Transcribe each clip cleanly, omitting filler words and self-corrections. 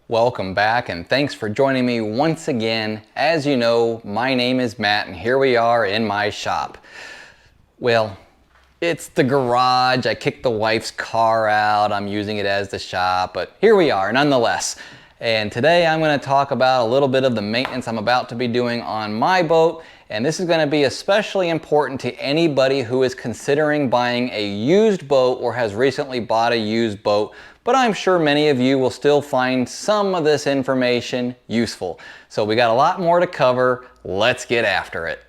Welcome back and thanks for joining me once again. As you know, my name is Matt and here we are in my shop. Well, it's the garage. I kicked the wife's car out. I'm using it as the shop, but here we are nonetheless. And today I'm going to talk about a little bit of the maintenance I'm about to be doing on my boat. And this is going to be especially important to anybody who is considering buying a used boat or has recently bought a used boat. But I'm sure many of you will still find some of this information useful. So we got a lot more to cover. Let's get after it.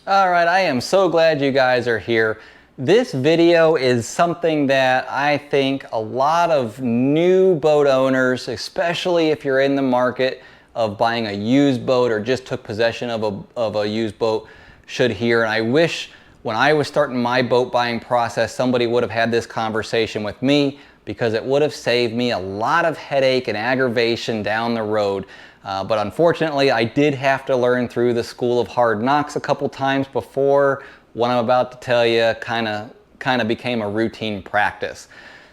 All right, I am so glad you guys are here. This video is something that I think a lot of new boat owners, especially if you're in the market of buying a used boat or just took possession of a used boat, should hear. And I wish when I was starting my boat buying process, somebody would have had this conversation with me, because it would have saved me a lot of headache and aggravation down the road. But unfortunately, I did have to learn through the school of hard knocks a couple times before what I'm about to tell you kind of became a routine practice.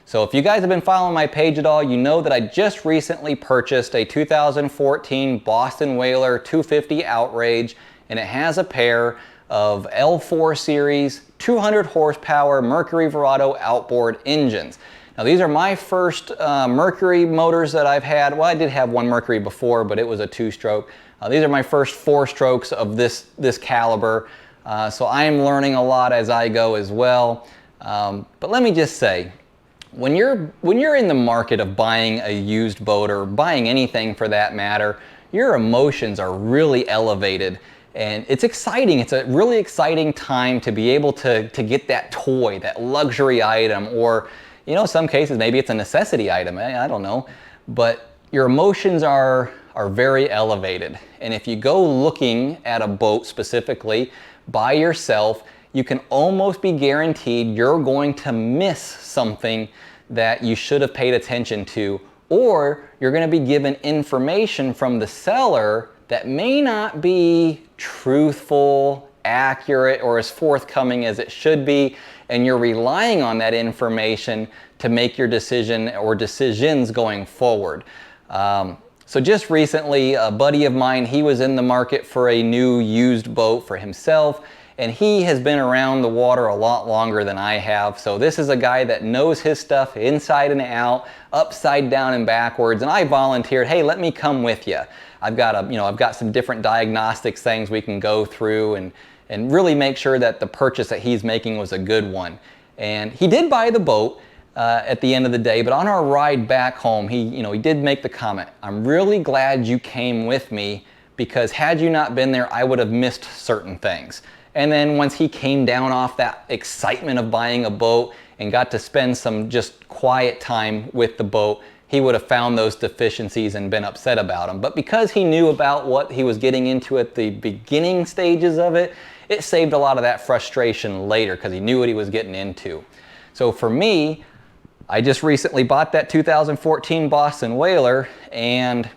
So if you guys have been following my page at all, you know that I just recently purchased a 2014 Boston Whaler 250 Outrage, and it has a pair of L4 series 200 horsepower Mercury Verado outboard engines. Now these are my first Mercury motors that I've had. Well, I did have one Mercury before, but it was a two-stroke. These are my first four strokes of this caliber. So I am learning a lot as I go as well. But let me just say, when you're in the market of buying a used boat or buying anything for that matter, your emotions are really elevated. And it's exciting. It's a really exciting time to be able to get that toy, that luxury item, or you know, some cases maybe it's a necessity item, I don't know, but your emotions are very elevated. And if you go looking at a boat specifically by yourself, you can almost be guaranteed you're going to miss something that you should have paid attention to, or you're going to be given information from the seller that may not be truthful, accurate, or as forthcoming as it should be, and you're relying on that information to make your decision or decisions going forward. So just recently, a buddy of mine, he was in the market for a new used boat for himself, and he has been around the water a lot longer than I have. So this is a guy that knows his stuff inside and out, upside down and backwards, and I volunteered, hey, let me come with you. I've got some different diagnostics things we can go through and really make sure that the purchase that he's making was a good one. And he did buy the boat at the end of the day, but on our ride back home, he did make the comment, I'm really glad you came with me, because had you not been there, I would have missed certain things. And then once he came down off that excitement of buying a boat and got to spend some just quiet time with the boat, he would have found those deficiencies and been upset about them. But because he knew about what he was getting into at the beginning stages of it, it saved a lot of that frustration later because he knew what he was getting into. So for me, I just recently bought that 2014 Boston Whaler, and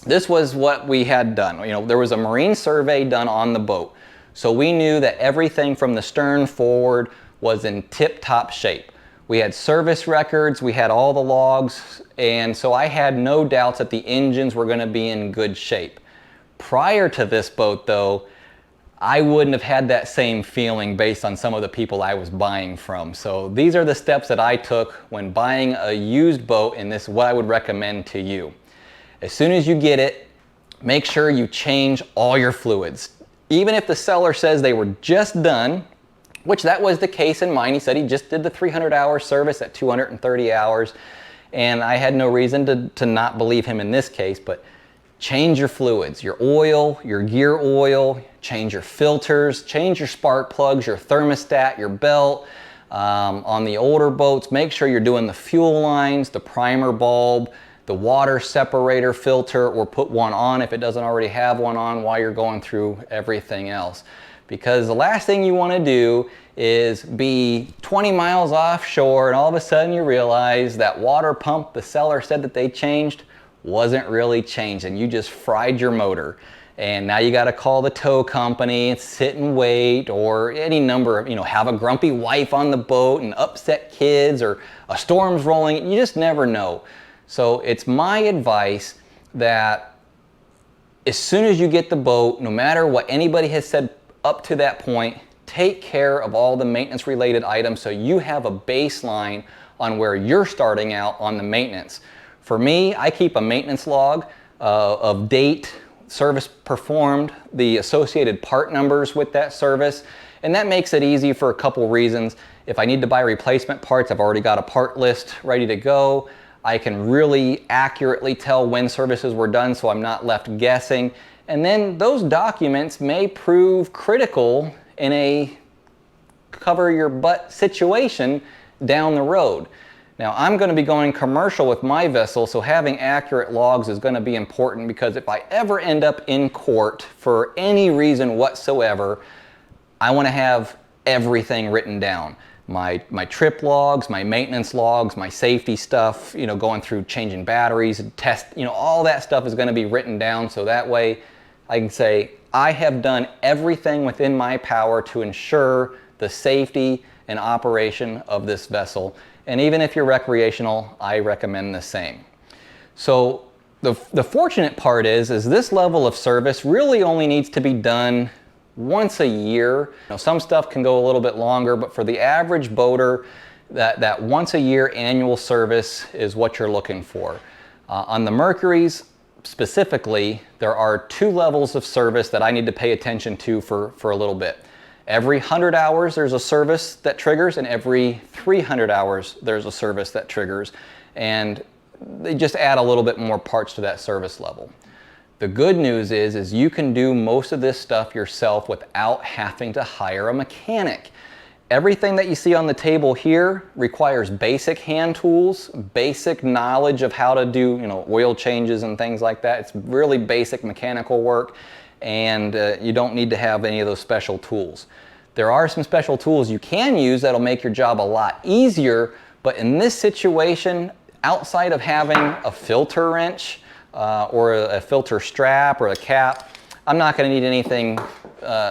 this was what we had done. There was a marine survey done on the boat. So we knew that everything from the stern forward was in tip-top shape. We had service records, we had all the logs, and so I had no doubts that the engines were going to be in good shape. Prior to this boat though, I wouldn't have had that same feeling based on some of the people I was buying from. So these are the steps that I took when buying a used boat, and this is what I would recommend to you. As soon as you get it, make sure you change all your fluids. Even if the seller says they were just done, which that was the case in mine. He said he just did the 300-hour service at 230 hours, and I had no reason to not believe him in this case, but change your fluids, your oil, your gear oil, change your filters, change your spark plugs, your thermostat, your belt. On the older boats, make sure you're doing the fuel lines, the primer bulb, the water separator filter, or put one on if it doesn't already have one on while you're going through everything else. Because the last thing you want to do is be 20 miles offshore and all of a sudden you realize that water pump the seller said that they changed wasn't really changed, and you just fried your motor. And now you got to call the tow company and sit and wait, or any number of, have a grumpy wife on the boat and upset kids, or a storm's rolling. You just never know. So it's my advice that as soon as you get the boat, no matter what anybody has said up to that point, take care of all the maintenance related items so you have a baseline on where you're starting out on the maintenance. For me, I keep a maintenance log of date, service performed, the associated part numbers with that service, and that makes it easy for a couple reasons. If I need to buy replacement parts, I've already got a part list ready to go. I can really accurately tell when services were done so I'm not left guessing. And then those documents may prove critical in a cover your butt situation down the road. Now, I'm going to be going commercial with my vessel, so having accurate logs is going to be important, because if I ever end up in court for any reason whatsoever, I want to have everything written down. My trip logs, my maintenance logs, my safety stuff, going through changing batteries, test, all that stuff is going to be written down, so that way I can say, I have done everything within my power to ensure the safety and operation of this vessel. And even if you're recreational, I recommend the same. So the fortunate part is this level of service really only needs to be done once a year. Some stuff can go a little bit longer, but for the average boater, that once a year annual service is what you're looking for. On the Mercuries specifically, there are 2 levels of service that I need to pay attention to for a little bit. Every 100 hours there's a service that triggers, and every 300 hours there's a service that triggers, and they just add a little bit more parts to that service level. The good news is you can do most of this stuff yourself without having to hire a mechanic. Everything that you see on the table here requires basic hand tools, basic knowledge of how to do oil changes and things like that. It's really basic mechanical work, and you don't need to have any of those special tools. There are some special tools you can use that'll make your job a lot easier, but in this situation, outside of having a filter wrench or a filter strap or a cap, I'm not going to need anything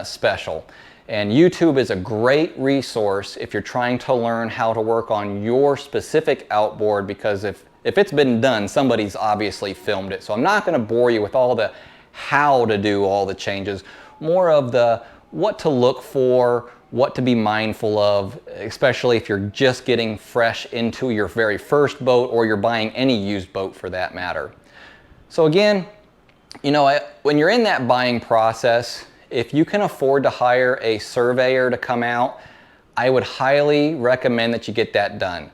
special. And YouTube is a great resource if you're trying to learn how to work on your specific outboard, because if it's been done, somebody's obviously filmed it. So I'm not going to bore you with all the how to do all the changes, more of the what to look for, what to be mindful of, especially if you're just getting fresh into your very first boat, or you're buying any used boat for that matter. So again, when you're in that buying process, if you can afford to hire a surveyor to come out, I would highly recommend that you get that done.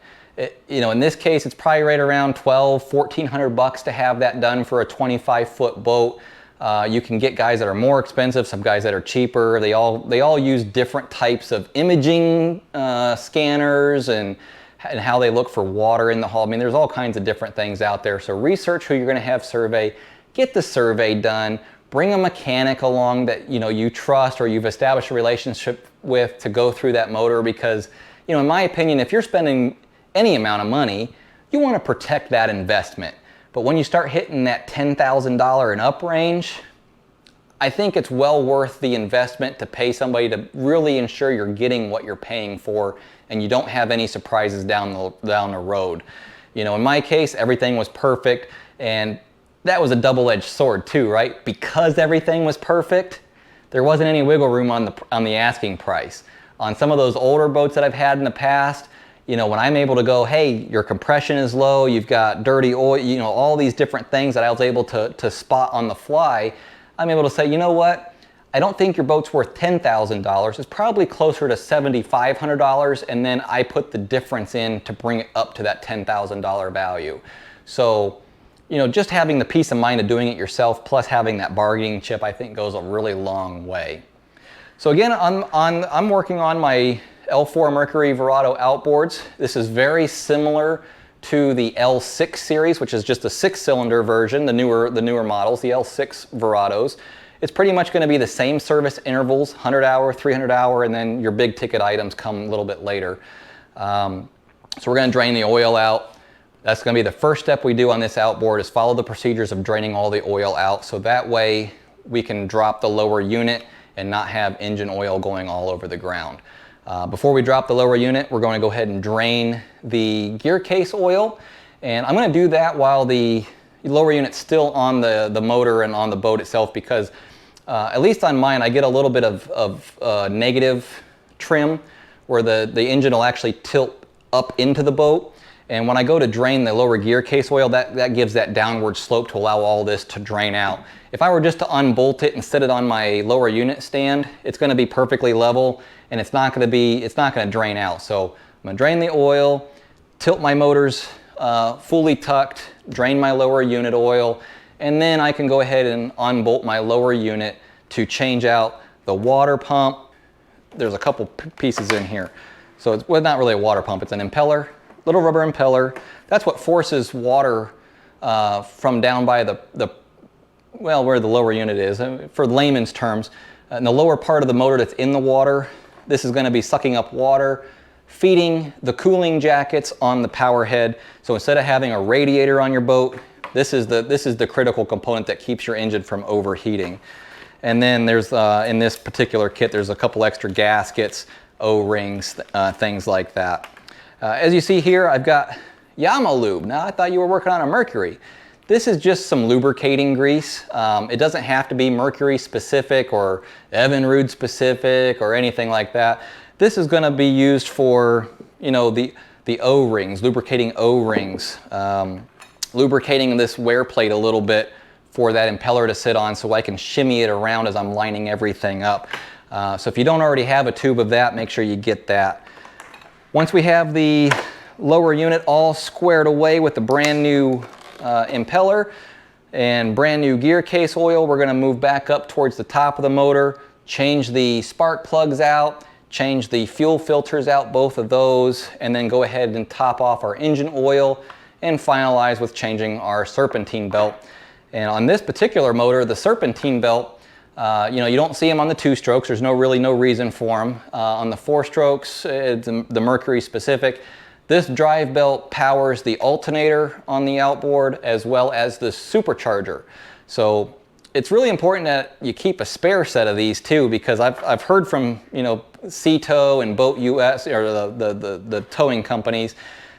In this case, it's probably right around $1,400 to have that done for a 25-foot boat. You can get guys that are more expensive, some guys that are cheaper. They all use different types of imaging scanners and how they look for water in the hull. I mean, there's all kinds of different things out there. So research who you're going to have survey, get the survey done, bring a mechanic along that you trust or you've established a relationship with to go through that motor, because in my opinion, if you're spending any amount of money, you want to protect that investment. But when you start hitting that $10,000 and up range, I think it's well worth the investment to pay somebody to really ensure you're getting what you're paying for and you don't have any surprises down the road. In my case, everything was perfect, and that was a double-edged sword too, right? Because everything was perfect, there wasn't any wiggle room on the asking price. On some of those older boats that I've had in the past, when I'm able to go, hey, your compression is low, you've got dirty oil, all these different things that I was able to spot on the fly, I'm able to say, you know what? I don't think your boat's worth $10,000. It's probably closer to $7,500, and then I put the difference in to bring it up to that $10,000 value. So, just having the peace of mind of doing it yourself, plus having that bargaining chip, I think goes a really long way. So again, I'm working on my L4 Mercury Verado Outboards. This is very similar to the L6 series, which is just a 6-cylinder version, the newer models, the L6 Verados. It's pretty much going to be the same service intervals, 100 hour, 300 hour, and then your big ticket items come a little bit later. So we're going to drain the oil out. That's going to be the first step we do on this outboard, is follow the procedures of draining all the oil out, so that way we can drop the lower unit and not have engine oil going all over the ground. Before we drop the lower unit, we're going to go ahead and drain the Gearcase oil, and I'm going to do that while the lower unit's still on the motor and on the boat itself, because at least on mine I get a little bit of negative trim where the engine will actually tilt up into the boat, and when I go to drain the lower Gearcase oil, that gives that downward slope to allow all this to drain out. If I were just to unbolt it and set it on my lower unit stand, it's going to be perfectly level and it's not going to drain out. So I'm going to drain the oil, tilt my motors fully tucked, drain my lower unit oil, and then I can go ahead and unbolt my lower unit to change out the water pump. There's a couple pieces in here. So it's, well, not really a water pump, it's an impeller, little rubber impeller. That's what forces water from down by well, where the lower unit is, for layman's terms. In the lower part of the motor that's in the water, this is going to be sucking up water, feeding the cooling jackets on the power head. So instead of having a radiator on your boat, this is the critical component that keeps your engine from overheating. And then there's, in this particular kit, there's a couple extra gaskets, O-rings, things like that. As you see here, I've got Yamalube. Now, I thought you were working on a Mercury. This is just some lubricating grease. It doesn't have to be Mercury specific or Evinrude specific or anything like that. This is going to be used for, you know, the O-rings, lubricating O-rings, lubricating this wear plate a little bit for that impeller to sit on so I can shimmy it around as I'm lining everything up. So if you don't already have a tube of that, make sure you get that. Once we have the lower unit all squared away with the brand new impeller and brand new Gearcase oil, we're going to move back up towards the top of the motor, change the spark plugs out, change the fuel filters out, both of those, and then go ahead and top off our engine oil and finalize with changing our Serpentine Belt. And on this particular motor, the Serpentine Belt, you know, you don't see them on the 2-strokes. There's really no reason for them. On the 4-strokes, it's the Mercury specific. This drive belt powers the alternator on the outboard as well as the supercharger. So it's really important that you keep a spare set of these too, because I've heard from, you know, Sea-Tow and Boat US, or the towing companies,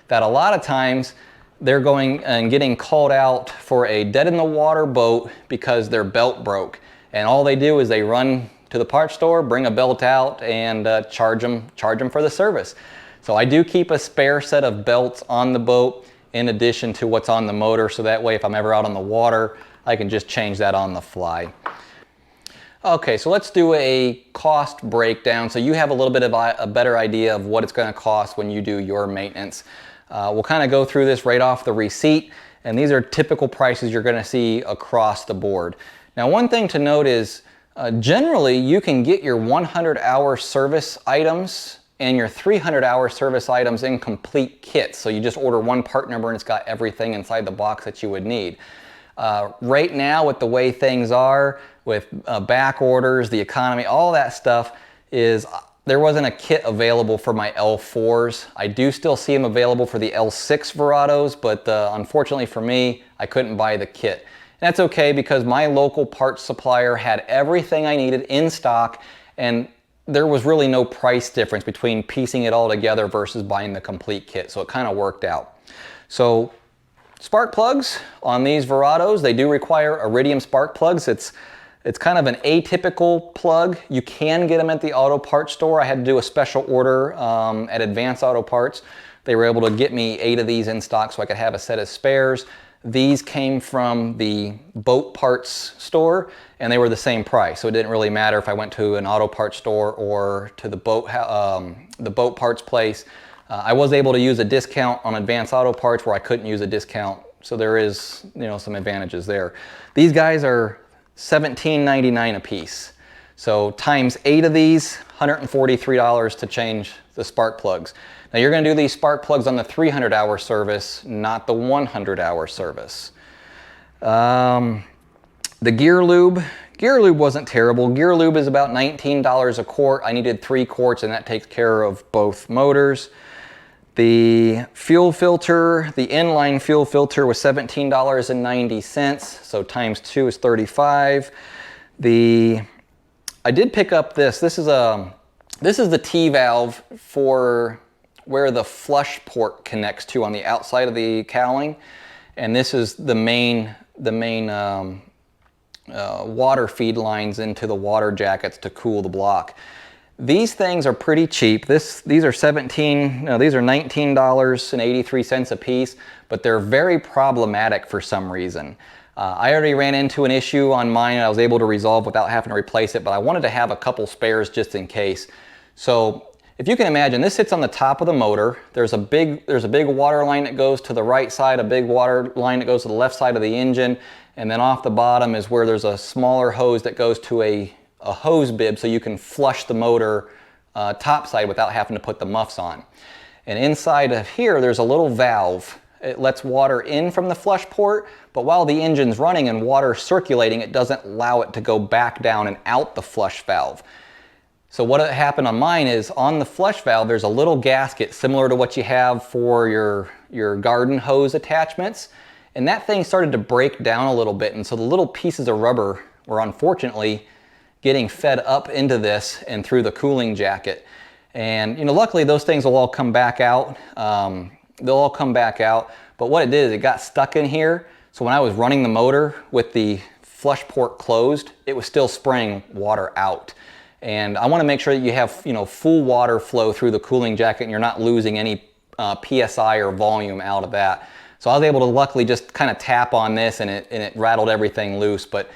that a lot of times they're going and getting called out for a dead in the water boat because their belt broke. And all they do is they run to the parts store, bring a belt out, and charge them for the service. So I do keep a spare set of belts on the boat in addition to what's on the motor, so that way if I'm ever out on the water, I can just change that on the fly. Okay, so let's do a cost breakdown so you have a little bit of a better idea of what it's going to cost when you do your maintenance. We'll kind of go through this right off the receipt, and these are typical prices you're going to see across the board. Now, one thing to note is generally you can get your 100-hour service items and your 300-hour service items in complete kits. So you just order one part number and it's got everything inside the box that you would need. Right now, with the way things are, with back orders, the economy, all that stuff, is there wasn't a kit available for my L4s. I do still see them available for the L6 Verados, but unfortunately for me, I couldn't buy the kit. And that's okay, because my local parts supplier had everything I needed in stock, and there was really no price difference between piecing it all together versus buying the complete kit, so it kind of worked out. So spark plugs on these Verados, they do require iridium spark plugs. It's kind of an atypical plug. You can get them at the auto parts store. I had to do a special order at Advanced Auto Parts. They were able to get me 8 of these in stock so I could have a set of spares. These came from the boat parts store, and they were the same price, so it didn't really matter if I went to an auto parts store or to the boat parts place. I was able to use a discount on Advanced Auto Parts where I couldn't use a discount, so there is, you know, some advantages there. These guys are $17.99 a piece, so times 8 of these, $143 to change the spark plugs. Now you're going to do these spark plugs on the 300-hour service, not the 100-hour service. The gear lube wasn't terrible. Gear lube is about $19 a quart. I needed 3 quarts, and that takes care of both motors. The fuel filter, the inline fuel filter was $17.90, so times 2 is $35. I did pick up this. This is the T-valve for where the flush port connects to on the outside of the cowling, and this is the main water feed lines into the water jackets to cool the block. These things are pretty cheap. These are $19.83 a piece, but they're very problematic for some reason. I already ran into an issue on mine and I was able to resolve without having to replace it, but I wanted to have a couple spares just in case. So if you can imagine, this sits on the top of the motor. There's a big water line that goes to the right side, a big water line that goes to the left side of the engine, and then off the bottom is where there's a smaller hose that goes to a hose bib so you can flush the motor topside without having to put the muffs on. And inside of here, there's a little valve. It lets water in from the flush port, but while the engine's running and water circulating, it doesn't allow it to go back down and out the flush valve. So what happened on mine is on the flush valve, there's a little gasket similar to what you have for your garden hose attachments. And that thing started to break down a little bit. And so the little pieces of rubber were unfortunately getting fed up into this and through the cooling jacket. And luckily those things will all come back out. They'll all come back out. But what it did is it got stuck in here. So when I was running the motor with the flush port closed, it was still spraying water out. And I want to make sure that you have full water flow through the cooling jacket and you're not losing any PSI or volume out of that. So I was able to luckily just kind of tap on this and it rattled everything loose. But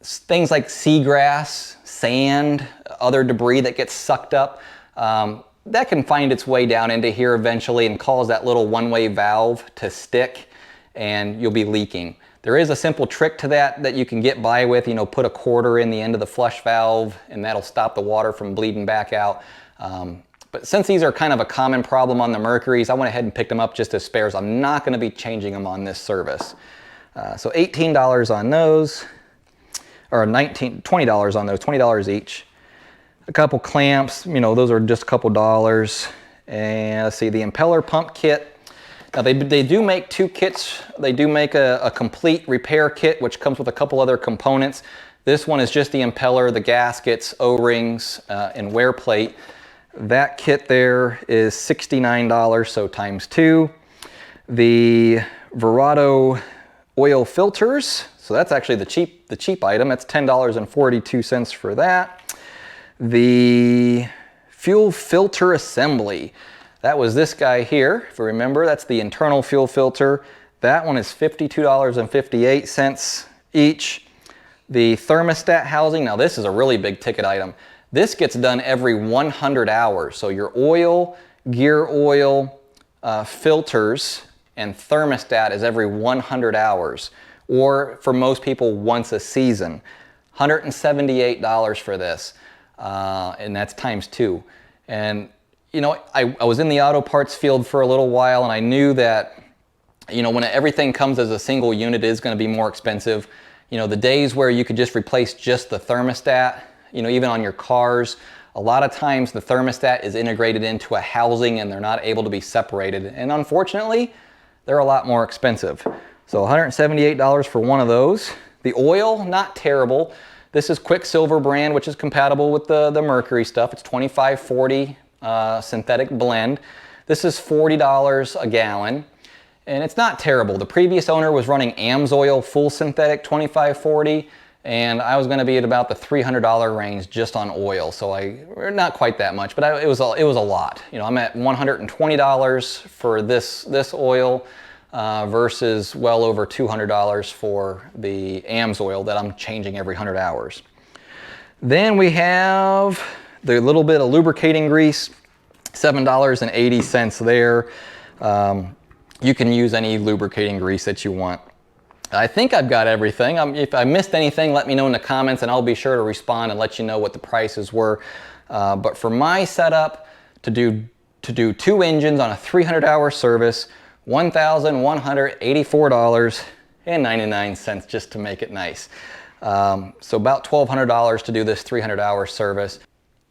things like seagrass, sand, other debris that gets sucked up, that can find its way down into here eventually and cause that little one-way valve to stick and you'll be leaking. There is a simple trick to that you can get by with, put a quarter in the end of the flush valve and that'll stop the water from bleeding back out. But since these are kind of a common problem on the Mercuries, I went ahead and picked them up just as spares. I'm not going to be changing them on this service. So $18 on those, or $20 on those, $20 each. A couple clamps, those are just a couple dollars. And let's see, the Impeller Pump Kit. Now they do make 2 kits. They do make a complete repair kit, which comes with a couple other components. This one is just the impeller, the gaskets, O-rings, and wear plate. That kit there is $69, so times 2. The Verado oil filters, so that's actually the cheap item. That's $10.42 for that. The fuel filter assembly. That was this guy here, if you remember. That's the internal fuel filter. That one is $52.58 each. The thermostat housing, now this is a really big ticket item. This gets done every 100 hours. So your oil, gear oil, filters, and thermostat is every 100 hours. Or for most people, once a season. $178 for this, and that's times 2. And I was in the auto parts field for a little while, and I knew that, when everything comes as a single unit, it is going to be more expensive. The days where you could just replace just the thermostat, even on your cars, a lot of times the thermostat is integrated into a housing and they're not able to be separated. And unfortunately, they're a lot more expensive. So $178 for one of those. The oil, not terrible. This is Quicksilver brand, which is compatible with the Mercury stuff. It's 2540 synthetic blend. This is $40 a gallon. And it's not terrible. The previous owner was running AMSOIL full synthetic 2540. And I was going to be at about the $300 range just on oil, so not quite that much, but it was a lot. I'm at $120 for this oil versus well over $200 for the AMSOIL that I'm changing every 100 hours. Then we have the little bit of lubricating grease, $7.80 there. You can use any lubricating grease that you want. I think I've got everything. If I missed anything, let me know in the comments and I'll be sure to respond and let you know what the prices were. But for my setup, to do 2 engines on a 300-hour service, $1,184.99 just to make it nice. So about $1,200 to do this 300-hour service.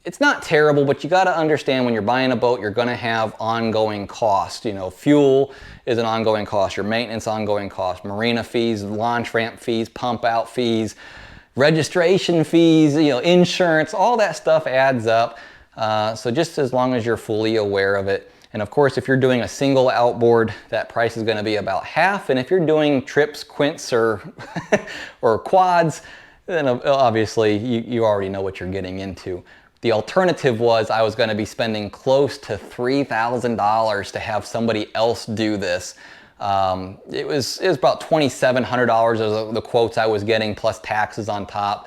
It's not terrible, but you got to understand when you're buying a boat, you're going to have ongoing costs. You know, fuel is an ongoing cost, your maintenance ongoing cost, marina fees, launch ramp fees, pump out fees, registration fees, you know, insurance, all that stuff adds up. So just as long as you're fully aware of it. And of course, if you're doing a single outboard, that price is going to be about half. And if you're doing trips, quints, or or quads, then obviously you already know what you're getting into. The alternative was I was going to be spending close to $3,000 to have somebody else do this. It was about $2,700 of the quotes I was getting plus taxes on top.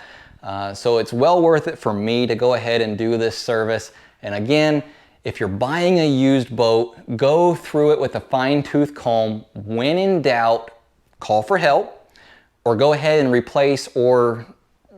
So it's well worth it for me to go ahead and do this service. And again, if you're buying a used boat, go through it with a fine-tooth comb. When in doubt, call for help or go ahead and replace or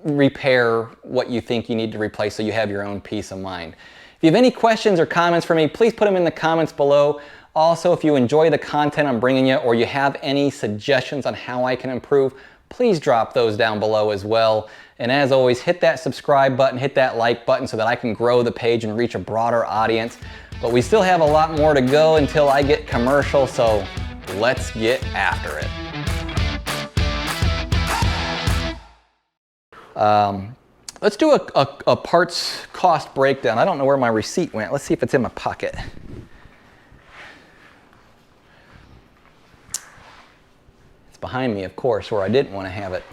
repair what you think you need to replace so you have your own peace of mind. If you have any questions or comments for me, please put them in the comments below. Also, if you enjoy the content I'm bringing you or you have any suggestions on how I can improve, please drop those down below as well. And as always, hit that subscribe button, hit that like button so that I can grow the page and reach a broader audience. But we still have a lot more to go until I get commercial, so let's get after it. Let's do a parts cost breakdown. I don't know where my receipt went. Let's see if it's in my pocket. It's behind me, of course, where I didn't want to have it.